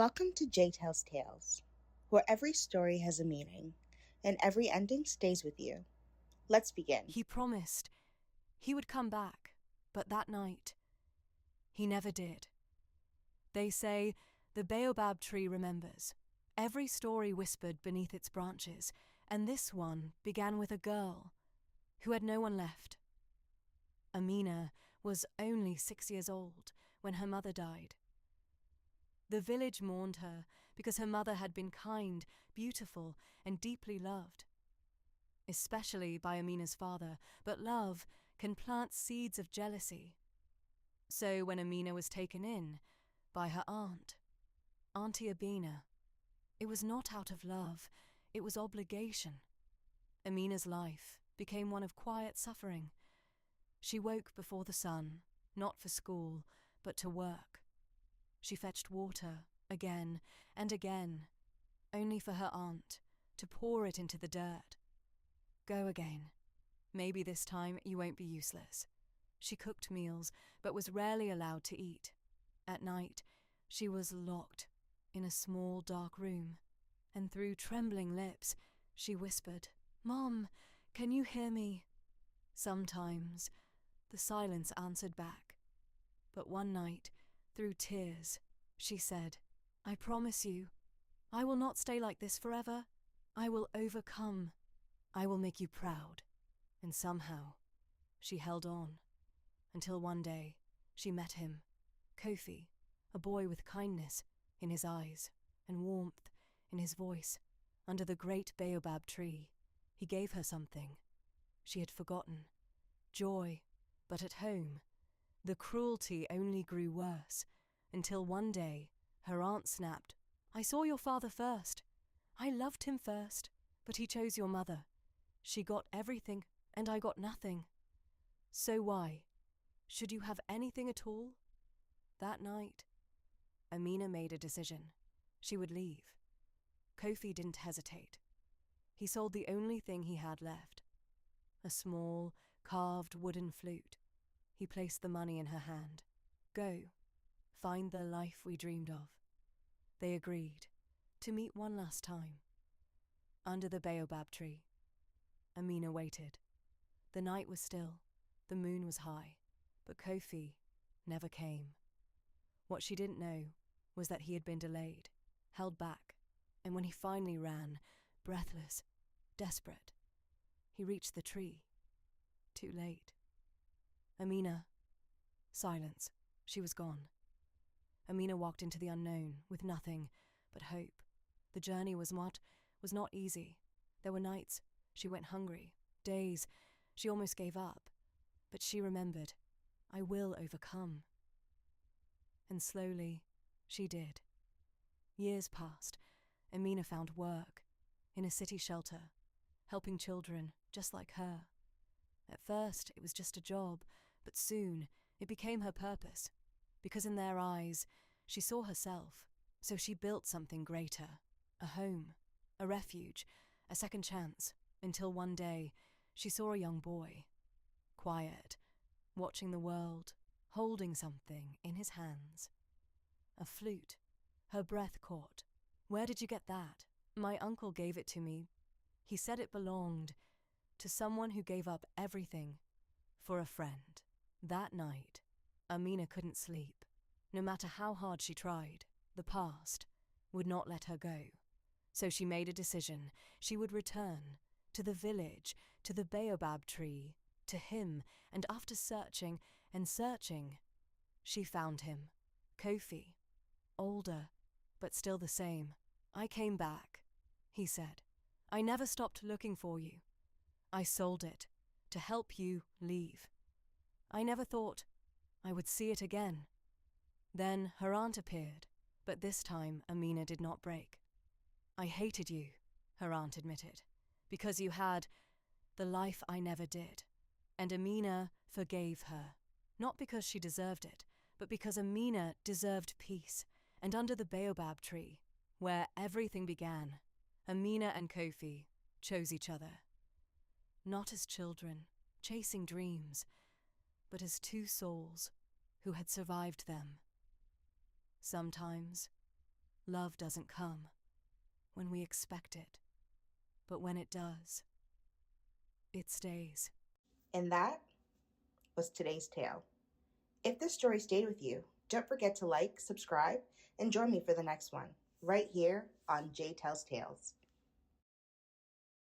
Welcome to J Tells Tales, where every story has a meaning and every ending stays with you. Let's begin. He promised he would come back, but that night, he never did. They say the baobab tree remembers, every story whispered beneath its branches, and this one began with a girl who had no one left. Amina was only 6 years old when her mother died. The village mourned her because her mother had been kind, beautiful, and deeply loved, especially by Amina's father, but love can plant seeds of jealousy. So when Amina was taken in by her aunt, Auntie Amina, it was not out of love, it was obligation. Amina's life became one of quiet suffering. She woke before the sun, not for school, but to work. She fetched water again and again, only for her aunt to pour it into the dirt. Go again. Maybe this time you won't be useless. She cooked meals, but was rarely allowed to eat. At night, she was locked in a small dark room, and through trembling lips, she whispered, "Mom, can you hear me?" Sometimes the silence answered back, but one night, through tears, she said, "I promise you, I will not stay like this forever. I will overcome. I will make you proud." And somehow, she held on, until one day she met him, Kofi, a boy with kindness in his eyes and warmth in his voice, under the great baobab tree. He gave her something she had forgotten, joy, but at home, the cruelty only grew worse, until one day her aunt snapped, "I saw your father first. I loved him first, but he chose your mother. She got everything, and I got nothing. So why should you have anything at all?" That night, Amina made a decision. She would leave. Kofi didn't hesitate. He sold the only thing he had left, a small, carved wooden flute. He placed the money in her hand. "Go, find the life we dreamed of." They agreed to meet one last time. Under the baobab tree, Amina waited. The night was still, the moon was high, but Kofi never came. What she didn't know was that he had been delayed, held back, and when he finally ran, breathless, desperate, he reached the tree. Too late. Amina. Silence. She was gone. Amina walked into the unknown with nothing but hope. The journey was not easy. There were nights she went hungry, days she almost gave up. But she remembered, "I will overcome." And slowly, she did. Years passed. Amina found work in a city shelter, helping children just like her. At first, it was just a job, but soon it became her purpose, because in their eyes, she saw herself. So she built something greater, a home, a refuge, a second chance, until one day she saw a young boy, quiet, watching the world, holding something in his hands. A flute. Her breath caught. "Where did you get that?" "My uncle gave it to me. He said it belonged to someone who gave up everything for a friend." That night, Amina couldn't sleep. No matter how hard she tried, the past would not let her go. So she made a decision. She would return to the village, to the baobab tree, to him, and after searching and searching, she found him. Kofi, older, but still the same. "I came back," he said. "I never stopped looking for you. I sold it to help you leave. I never thought I would see it again." Then her aunt appeared, but this time Amina did not break. "I hated you," her aunt admitted, "because you had the life I never did." And Amina forgave her, not because she deserved it, but because Amina deserved peace. And under the baobab tree, where everything began, Amina and Kofi chose each other. Not as children, chasing dreams, but as two souls who had survived them. Sometimes Love doesn't come when we expect it, but when it does, it stays. And that was today's tale. If this story stayed with you, don't forget to like, subscribe, and join me for the next one, right here on Jay Tells Tales.